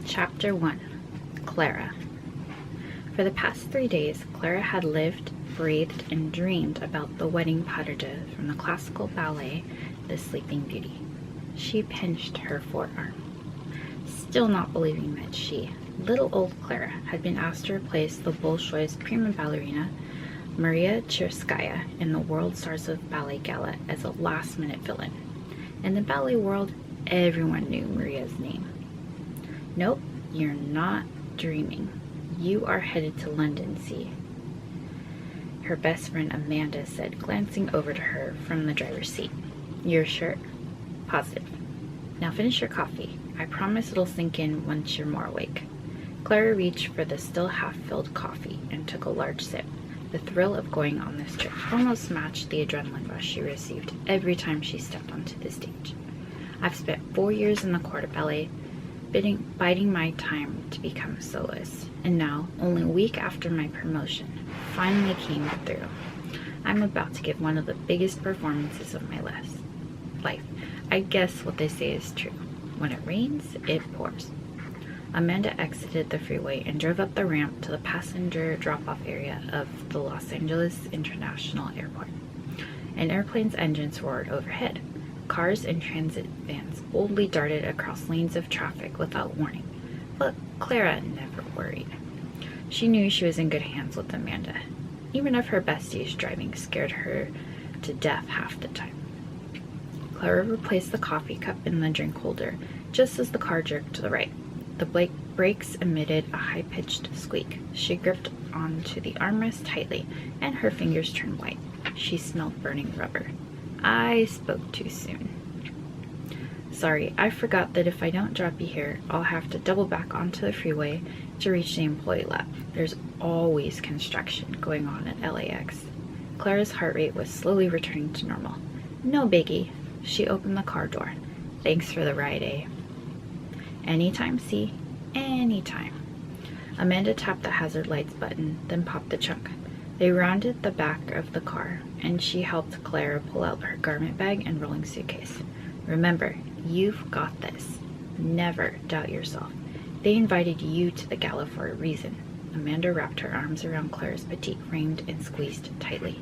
Chapter 1. Clara. For the past 3 days, Clara had lived, breathed, and dreamed about the wedding pas de deux from the classical ballet, The Sleeping Beauty. She pinched her forearm, still not believing that she, little old Clara, had been asked to replace the Bolshoi's prima ballerina, Maria Tverskaya, in the World Stars of Ballet Gala as a last-minute villain. In the ballet world, everyone knew Maria's name. Nope, you're not dreaming. You are headed to London, see? Her best friend Amanda said, glancing over to her from the driver's seat. You're sure? Positive. Now finish your coffee. I promise it'll sink in once you're more awake. Clara reached for the still half-filled coffee and took a large sip. The thrill of going on this trip almost matched the adrenaline rush she received every time she stepped onto the stage. I've spent 4 years in the court of ballet, biding my time to become a soloist, and now, only a week after my promotion, finally came through. I'm about to give one of the biggest performances of my life. I guess what they say is true. When it rains, it pours. Amanda exited the freeway and drove up the ramp to the passenger drop-off area of the Los Angeles International Airport. An airplane's engines roared overhead. Cars and transit vans boldly darted across lanes of traffic without warning. But Clara never worried. She knew she was in good hands with Amanda, even if her bestie's driving scared her to death half the time. Clara replaced the coffee cup in the drink holder just as the car jerked to the right. The brakes emitted a high-pitched squeak. She gripped onto the armrest tightly, and her fingers turned white. She smelled burning rubber. I spoke too soon. Sorry, I forgot that if I don't drop you here, I'll have to double back onto the freeway to reach the employee lot. There's always construction going on at LAX. Clara's heart rate was slowly returning to normal. No biggie. She opened the car door. Thanks for the ride, eh? Anytime, see? Anytime. Amanda tapped the hazard lights button, then popped the trunk. They rounded the back of the car, and she helped Clara pull out her garment bag and rolling suitcase. Remember, you've got this. Never doubt yourself. They invited you to the gala for a reason. Amanda wrapped her arms around Clara's petite frame and squeezed tightly.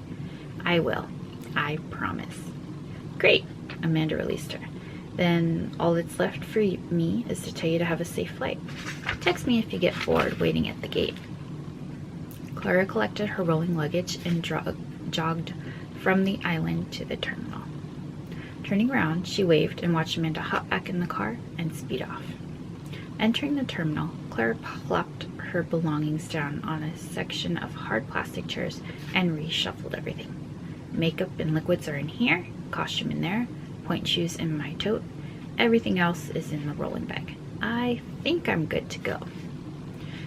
I will. I promise. Great, Amanda released her. Then all that's left for me is to tell you to have a safe flight. Text me if you get bored waiting at the gate. Clara collected her rolling luggage and jogged from the island to the terminal. Turning around, she waved and watched Amanda hop back in the car and speed off. Entering the terminal, Clara plopped her belongings down on a section of hard plastic chairs and reshuffled everything. Makeup and liquids are in here, costume in there, point shoes in my tote. Everything else is in the rolling bag. I think I'm good to go.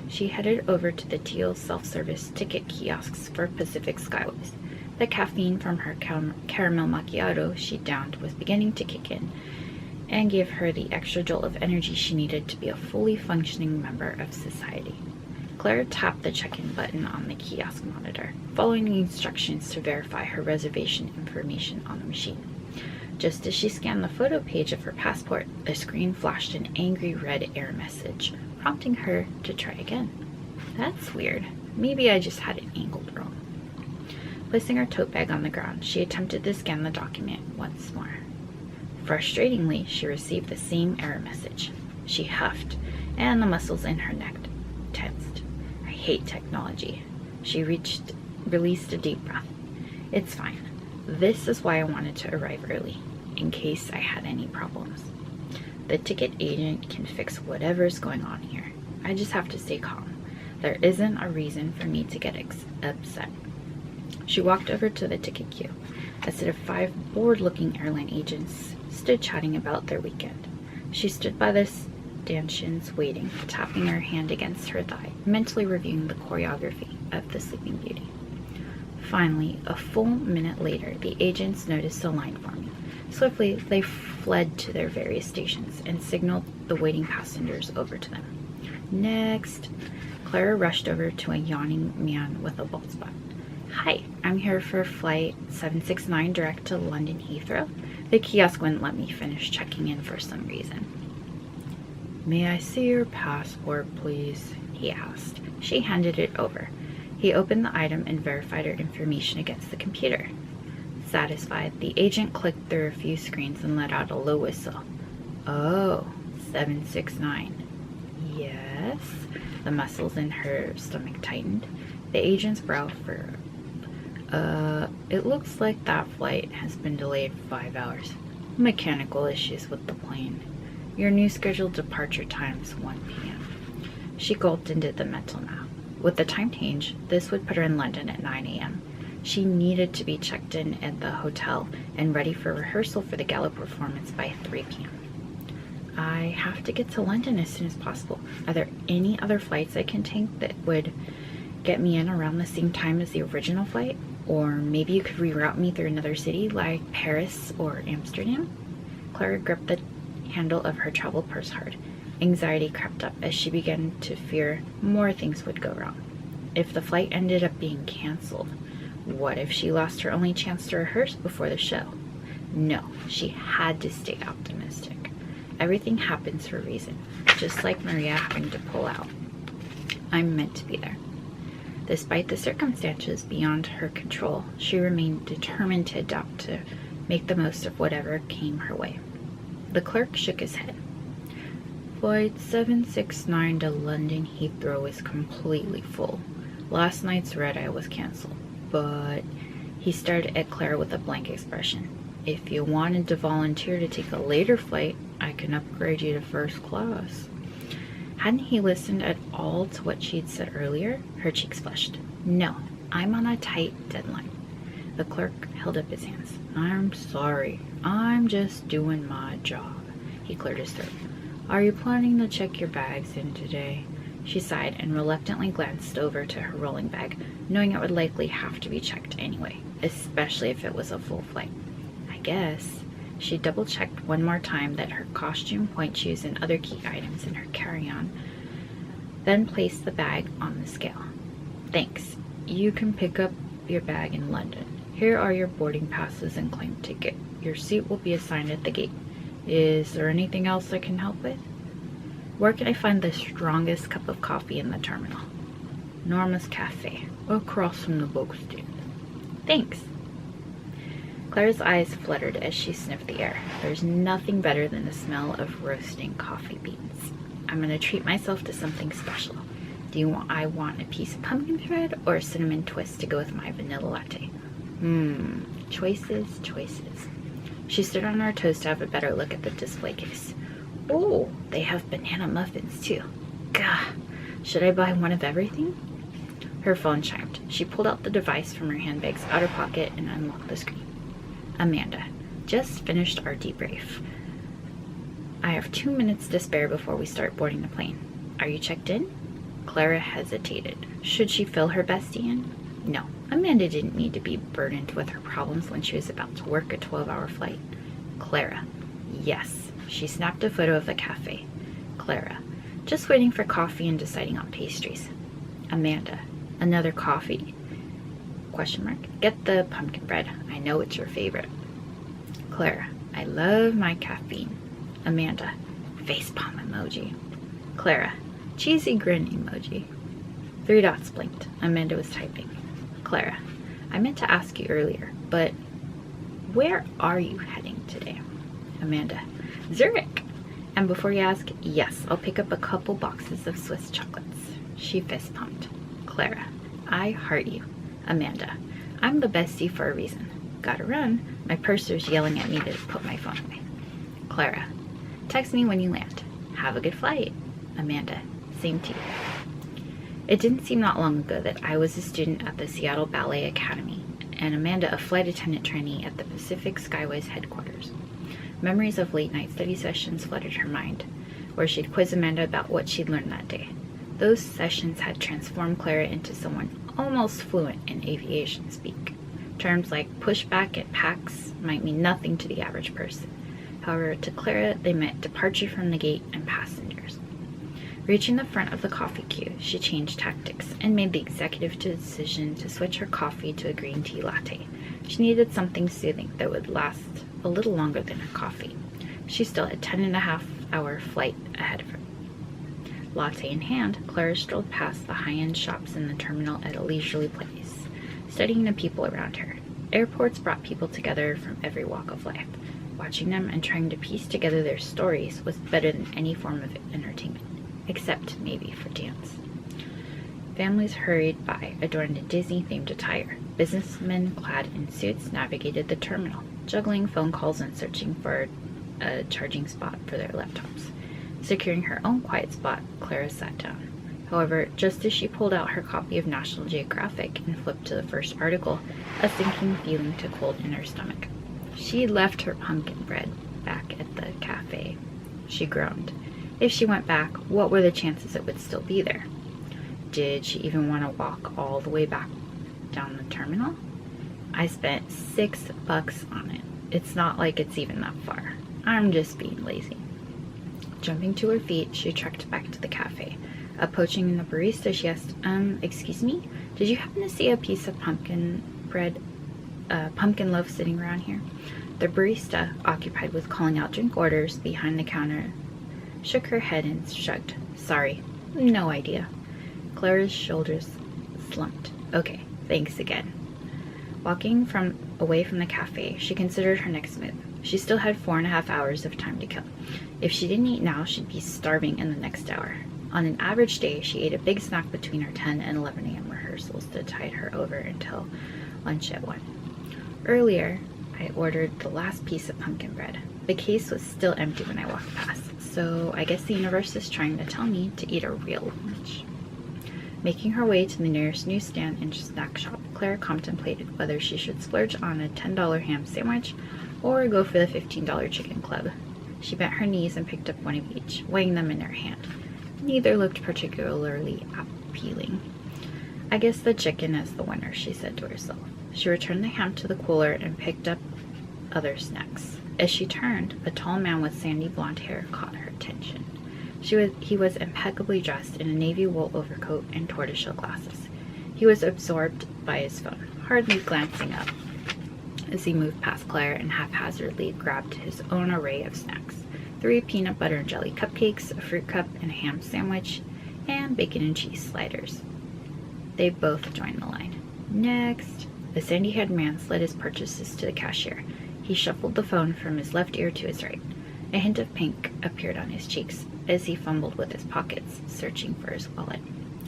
She headed over to the teal self-service ticket kiosks for Pacific Skyways. The caffeine from her caramel macchiato she downed was beginning to kick in and gave her the extra jolt of energy she needed to be a fully functioning member of society. Clara tapped the check-in button on the kiosk monitor, following the instructions to verify her reservation information on the machine. Just as she scanned the photo page of her passport, the screen flashed an angry red error message, prompting her to try again. That's weird. Maybe I just had it angled wrong. Placing her tote bag on the ground, she attempted to scan the document once more. Frustratingly, she received the same error message. She huffed, and the muscles in her neck tensed. I hate technology. She released a deep breath. It's fine. This is why I wanted to arrive early, in case I had any problems. The ticket agent can fix whatever's going on here. I just have to stay calm. There isn't a reason for me to get upset. She walked over to the ticket queue. A set of 5 bored-looking airline agents stood chatting about their weekend. She stood by the stanchions waiting, tapping her hand against her thigh, mentally reviewing the choreography of The Sleeping Beauty. Finally, a full minute later, the agents noticed a line forming. Swiftly, they fled to their various stations and signaled the waiting passengers over to them. Next, Clara rushed over to a yawning man with a bald spot. Hi, I'm here for flight 769 direct to London Heathrow. The kiosk wouldn't let me finish checking in for some reason. "May I see your passport, please?" he asked. She handed it over. He opened the item and verified her information against the computer. Satisfied, the agent clicked through a few screens and let out a low whistle. "Oh, 769. Yes?" The muscles in her stomach tightened. The agent's brow furrowed. It looks like that flight has been delayed 5 hours. Mechanical issues with the plane. Your new scheduled departure time is 1 p.m. She gulped and did the mental math. With the time change, this would put her in London at 9 a.m. She needed to be checked in at the hotel and ready for rehearsal for the gala performance by 3 p.m. I have to get to London as soon as possible. Are there any other flights I can take that would get me in around the same time as the original flight? Or maybe you could reroute me through another city like Paris or Amsterdam? Clara gripped the handle of her travel purse hard. Anxiety crept up as she began to fear more things would go wrong. If the flight ended up being canceled, what if she lost her only chance to rehearse before the show? No, she had to stay optimistic. Everything happens for a reason, just like Maria having to pull out. I'm meant to be there. Despite the circumstances beyond her control, she remained determined to adapt to make the most of whatever came her way. The clerk shook his head. Flight 769 to London Heathrow is completely full. Last night's red-eye was cancelled, but he stared at Clara with a blank expression. If you wanted to volunteer to take a later flight, I can upgrade you to first class. Hadn't he listened at all to what she'd said earlier? Her cheeks flushed. No, I'm on a tight deadline. The clerk held up his hands. I'm sorry. I'm just doing my job. He cleared his throat. Are you planning to check your bags in today? She sighed and reluctantly glanced over to her rolling bag, knowing it would likely have to be checked anyway, especially if it was a full flight. I guess. She double-checked one more time that her costume, point shoes, and other key items in her carry-on, then placed the bag on the scale. Thanks. You can pick up your bag in London. Here are your boarding passes and claim ticket. Your seat will be assigned at the gate. Is there anything else I can help with? Where can I find the strongest cup of coffee in the terminal? Norma's Cafe, across from the book stand. Thanks. Clara's eyes fluttered as she sniffed the air. There's nothing better than the smell of roasting coffee beans. I'm going to treat myself to something special. I want a piece of pumpkin thread or a cinnamon twist to go with my vanilla latte? Choices, choices. She stood on her toes to have a better look at the display case. Oh, they have banana muffins too. Gah, should I buy one of everything? Her phone chimed. She pulled out the device from her handbag's outer pocket and unlocked the screen. Amanda, just finished our debrief. I have 2 minutes to spare before we start boarding the plane. Are you checked in? Clara hesitated. Should she fill her bestie in? No, Amanda didn't need to be burdened with her problems when she was about to work a 12-hour flight. Clara, yes. She snapped a photo of the cafe. Clara, just waiting for coffee and deciding on pastries. Amanda, another coffee? Question mark. Get the pumpkin bread. I know it's your favorite. Clara, I love my caffeine. Amanda, facepalm emoji. Clara, cheesy grin emoji. 3 dots blinked. Amanda was typing. Clara, I meant to ask you earlier, but where are you heading today? Amanda, Zurich. And before you ask, yes, I'll pick up a couple boxes of Swiss chocolates. She fist pumped. Clara, I heart you. Amanda, I'm the bestie for a reason. Gotta run. My purser's yelling at me to put my phone away. Clara, text me when you land. Have a good flight. Amanda, same to you. It didn't seem not long ago that I was a student at the Seattle Ballet Academy, and Amanda a flight attendant trainee at the Pacific Skyways headquarters. Memories of late-night study sessions flooded her mind, where she'd quiz Amanda about what she'd learned that day. Those sessions had transformed Clara into someone almost fluent in aviation speak. Terms like pushback and PAX might mean nothing to the average person. However, to Clara, they meant departure from the gate and passengers. Reaching the front of the coffee queue, she changed tactics and made the executive decision to switch her coffee to a green tea latte. She needed something soothing that would last a little longer than her coffee. She still had 10.5-hour flight ahead of her. Latte in hand, Clara strolled past the high-end shops in the terminal at a leisurely pace, studying the people around her. Airports brought people together from every walk of life. Watching them and trying to piece together their stories was better than any form of entertainment, except maybe for dance. Families hurried by, adorned in Disney-themed attire. Businessmen clad in suits navigated the terminal, juggling phone calls and searching for a charging spot for their laptops. Securing her own quiet spot, Clara sat down. However, just as she pulled out her copy of National Geographic and flipped to the first article, a sinking feeling took hold in her stomach. She left her pumpkin bread back at the cafe. She groaned. If she went back, what were the chances it would still be there? Did she even want to walk all the way back down the terminal? I spent $6 on it. It's not like it's even that far. I'm just being lazy. Jumping to her feet, she trekked back to the cafe. Approaching the barista, she asked, excuse me? Did you happen to see a piece of pumpkin loaf sitting around here? The barista, occupied with calling out drink orders behind the counter, shook her head and shrugged. Sorry, no idea. Clara's shoulders slumped. Okay, thanks again. Walking away from the cafe, she considered her next move. She still had 4.5 hours of time to kill. If she didn't eat now, she'd be starving in the next hour. On an average day, she ate a big snack between her 10 and 11 a.m. rehearsals to tide her over until lunch at 1. Earlier, I ordered the last piece of pumpkin bread. The case was still empty when I walked past, so I guess the universe is trying to tell me to eat a real lunch. Making her way to the nearest newsstand and snack shop, Clara contemplated whether she should splurge on a $10 ham sandwich or go for the $15 chicken club. She bent her knees and picked up one of each, weighing them in her hand. Neither looked particularly appealing. I guess the chicken is the winner, she said to herself. She returned the ham to the cooler and picked up other snacks. As she turned, a tall man with sandy blonde hair caught her attention. He was impeccably dressed in a navy wool overcoat and tortoiseshell glasses. He was absorbed by his phone, hardly glancing up as he moved past Clara and haphazardly grabbed his own array of snacks. 3 peanut butter and jelly cupcakes, a fruit cup and a ham sandwich, and bacon and cheese sliders. They both joined the line. Next, the sandy-haired man slid his purchases to the cashier. He shuffled the phone from his left ear to his right. A hint of pink appeared on his cheeks as he fumbled with his pockets, searching for his wallet.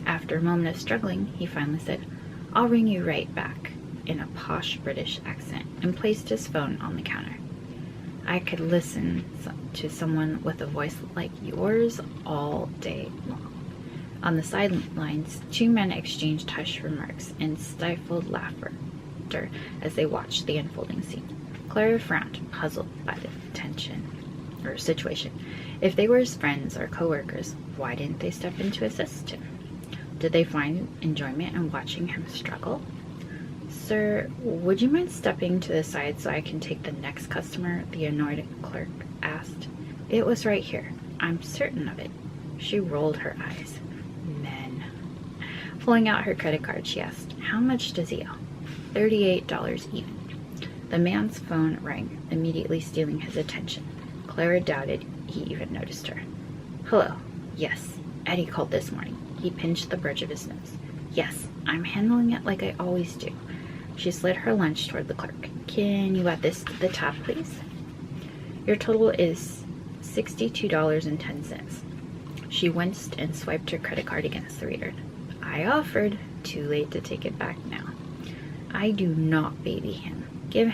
After a moment of struggling, he finally said, "I'll ring you right back," in a posh British accent, and placed his phone on the counter. I could listen to someone with a voice like yours all day long. On the sidelines, 2 men exchanged hushed remarks and stifled laughter as they watched the unfolding scene. Clara frowned, puzzled by the situation. If they were his friends or co-workers, why didn't they step in to assist him? Did they find enjoyment in watching him struggle? "Sir, would you mind stepping to the side so I can take the next customer?" the annoyed clerk asked. "It was right here. I'm certain of it." She rolled her eyes. Men. Pulling out her credit card, she asked, "How much does he owe?" $38 even. The man's phone rang, immediately stealing his attention. Clara doubted he even noticed her. "Hello. Yes, Eddie called this morning." He pinched the bridge of his nose. "Yes, I'm handling it like I always do." She slid her lunch toward the clerk. "Can you add this to the tab, please?" "Your total is $62.10. She winced and swiped her credit card against the reader. "I offered. Too late to take it back now." "I do not baby him. Give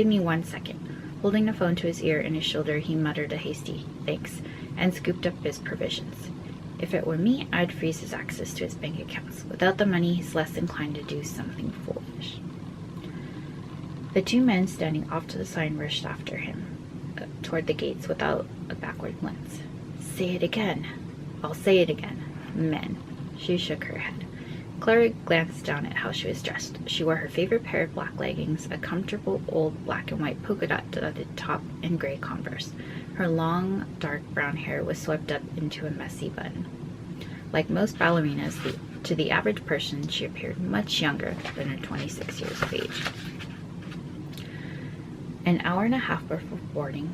me 1 second." Holding the phone to his ear and his shoulder, he muttered a hasty thanks and scooped up his provisions. If it were me, I'd freeze his access to his bank accounts. Without the money, he's less inclined to do something foolish. The 2 men standing off to the side rushed after him toward the gates without a backward glance. "Say it again." "I'll say it again. Men." She shook her head. Clara glanced down at how she was dressed. She wore her favorite pair of black leggings, a comfortable old black and white polka dot dotted top, and gray Converse. Her long, dark brown hair was swept up into a messy bun. Like most ballerinas, to the average person, she appeared much younger than her 26 years of age. An hour and a half before boarding,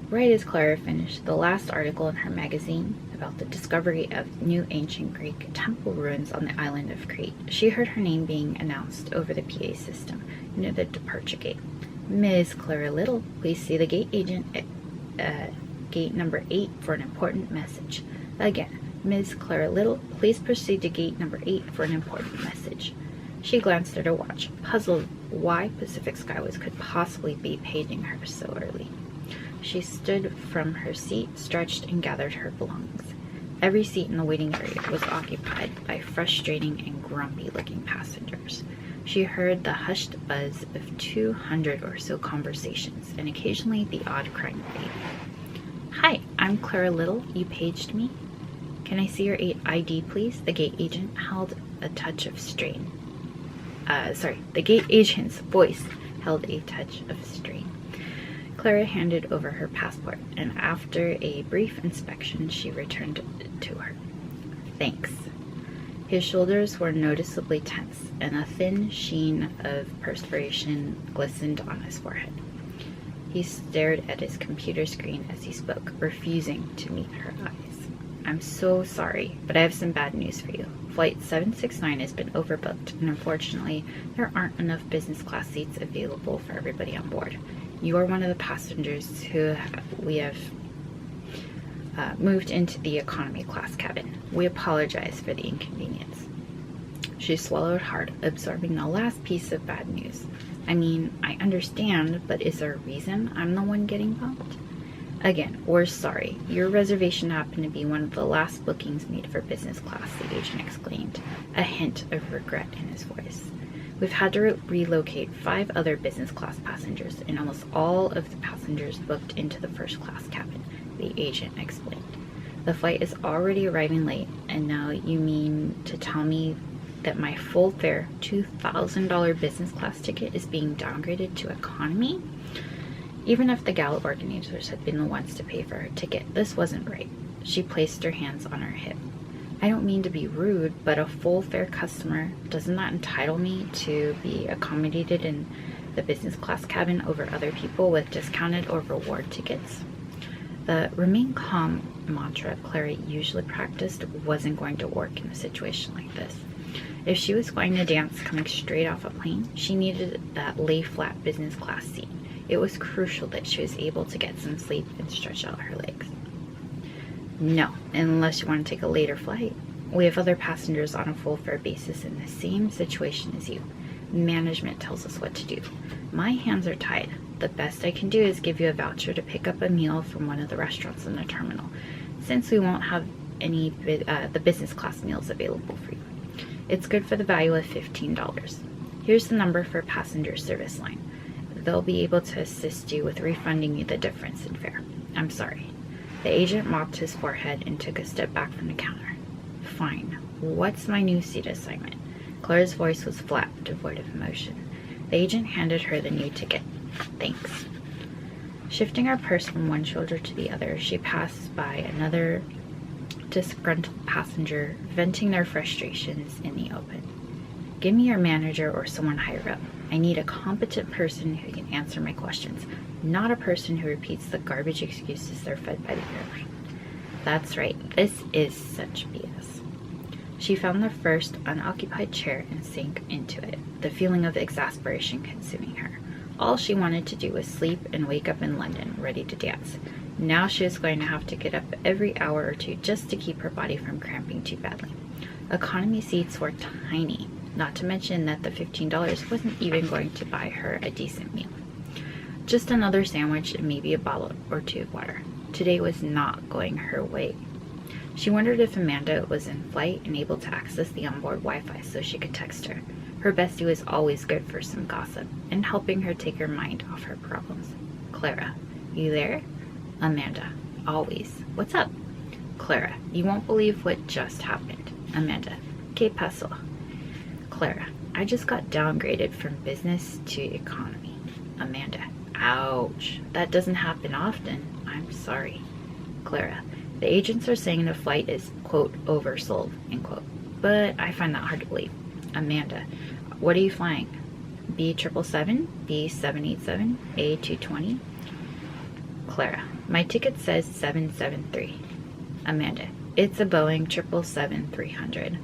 right as Clara finished the last article in her magazine, about the discovery of new ancient Greek temple ruins on the island of Crete. She heard her name being announced over the PA system near the departure gate. Ms. Clara Little, please see the gate agent at gate number 8 for an important message. Again, Ms. Clara Little, please proceed to gate number 8 for an important message. She glanced at her watch, puzzled why Pacific Skyways could possibly be paging her so early. She stood from her seat, stretched, and gathered her belongings. Every seat in the waiting area was occupied by frustrating and grumpy-looking passengers. She heard the hushed buzz of 200 or so conversations, and occasionally the odd crying baby. "Hi, I'm Clara Little. You paged me. Can I see your ID, please?" The gate agent held a touch of strain. The gate agent's voice held a touch of strain. Clara handed over her passport, and after a brief inspection, she returned it to her. "Thanks." His shoulders were noticeably tense, and a thin sheen of perspiration glistened on his forehead. He stared at his computer screen as he spoke, refusing to meet her eyes. "I'm so sorry, but I have some bad news for you. Flight 769 has been overbooked, and unfortunately, there aren't enough business class seats available for everybody on board. You are one of the passengers who we have moved into the economy class cabin. We apologize for the inconvenience." She swallowed hard, absorbing the last piece of bad news. "I mean, I understand, but is there a reason I'm the one getting bumped?" "Again, we're sorry. Your reservation happened to be one of the last bookings made for business class," the agent exclaimed, a hint of regret in his voice. "We've had to relocate 5 other business class passengers, and almost all of the passengers booked into the first class cabin," the agent explained. "The flight is already arriving late, and now you mean to tell me that my full fare $2,000 business class ticket is being downgraded to economy?" Even if the gala organizers had been the ones to pay for her ticket, this wasn't right. She placed her hands on her hip. "I don't mean to be rude, but a full fare customer, doesn't that entitle me to be accommodated in the business class cabin over other people with discounted or reward tickets?" The remain calm mantra Clara usually practiced wasn't going to work in a situation like this. If she was going to dance coming straight off a plane, she needed that lay-flat business class seat. It was crucial that she was able to get some sleep and stretch out her legs. "No, unless you want to take a later flight. We have other passengers on a full fare basis in the same situation as you. Management tells us what to do. My hands are tied. The best I can do is give you a voucher to pick up a meal from one of the restaurants in the terminal, since we won't have any the business class meals available for you. It's good for the value of $15. Here's the number for passenger service line. They'll be able to assist you with refunding you the difference in fare. I'm sorry." The agent mopped his forehead and took a step back from the counter. "Fine. What's my new seat assignment?" Clara's voice was flat, devoid of emotion. The agent handed her the new ticket. "Thanks." Shifting her purse from one shoulder to the other, she passed by another disgruntled passenger, venting their frustrations in the open. "Give me your manager or someone higher up. I need a competent person who can answer my questions, not a person who repeats the garbage excuses they're fed by the airline." "That's right. This is such BS." She found the first unoccupied chair and sank into it, the feeling of exasperation consuming her. All she wanted to do was sleep and wake up in London, ready to dance. Now she was going to have to get up every hour or two just to keep her body from cramping too badly. Economy seats were tiny, not to mention that the $15 wasn't even going to buy her a decent meal. Just another sandwich and maybe a bottle or 2 of water. Today was not going her way. She wondered if Amanda was in flight and able to access the onboard Wi-Fi so she could text her. Her bestie was always good for some gossip and helping her take her mind off her problems. "Clara, you there?" Amanda, "Always. What's up?" Clara, "You won't believe what just happened." Amanda, "Que pasó?" Clara, "I just got downgraded from business to economy." Amanda, "Ouch. That doesn't happen often. I'm sorry." Clara, "The agents are saying the flight is, quote, oversold, end quote. But I find that hard to believe." Amanda, "What are you flying? B777, B787, A220? Clara, "My ticket says 773. Amanda, It's a Boeing 777-300,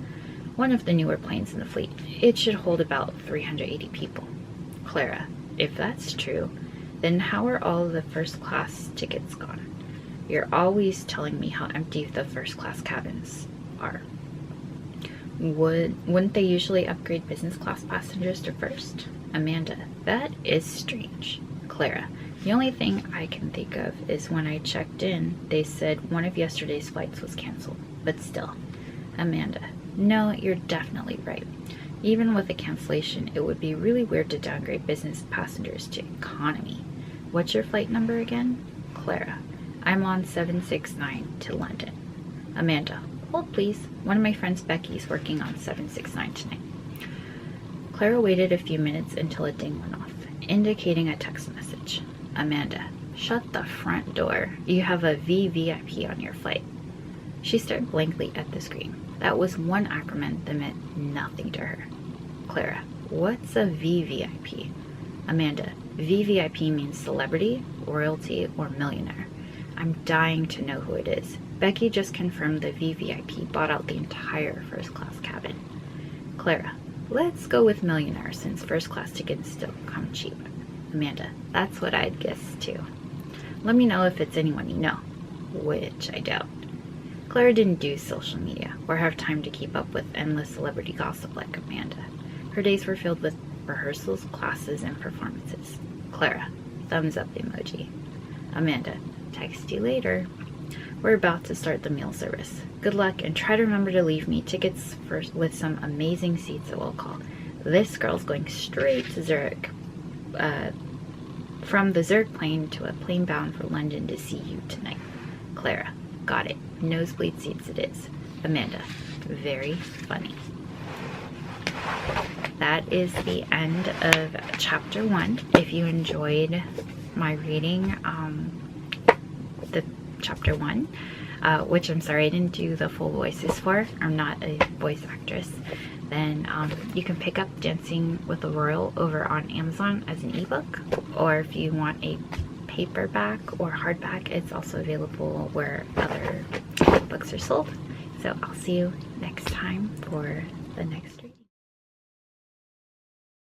one of the newer planes in the fleet. It should hold about 380 people. Clara, if that's true, then how are all the first class tickets gone? You're always telling me how empty the first class cabins are. Wouldn't they usually upgrade business class passengers to first? Amanda, that is strange. Clara, the only thing I can think of is when I checked in, they said one of yesterday's flights was canceled. But still. Amanda, no, you're definitely right. Even with a cancellation, it would be really weird to downgrade business passengers to economy. What's your flight number again? Clara, I'm on 769 to London. Amanda, hold please. One of my friends, Becky's, working on 769 tonight. Clara waited a few minutes until a ding went off, indicating a text message. Amanda, shut the front door. You have a VVIP on your flight. She stared blankly at the screen. That was one acronym that meant nothing to her. Clara, what's a VVIP? Amanda, VVIP means celebrity, royalty, or millionaire. I'm dying to know who it is. Becky just confirmed the VVIP bought out the entire first class cabin. Clara, let's go with millionaire since first class tickets still come cheap. Amanda, that's what I'd guess too. Let me know if it's anyone you know, which I doubt. Clara didn't do social media or have time to keep up with endless celebrity gossip like Amanda. Her days were filled with rehearsals, classes, and performances. Clara, thumbs up emoji. Amanda, text you later. We're about to start the meal service. Good luck and try to remember to leave me tickets with some amazing seats at will call. This girl's going straight to Zurich. From the Zurich plane to a plane bound for London to see you tonight. Clara, got it. Nosebleed seats it is. Amanda, very funny. That is the end of chapter 1. If you enjoyed my reading, the chapter 1, which I'm sorry I didn't do the full voices for, I'm not a voice actress, then you can pick up Dancing with the Royal over on Amazon as an ebook, or if you want a paperback or hardback, it's also available where other books are sold. So I'll see you next time for the next read.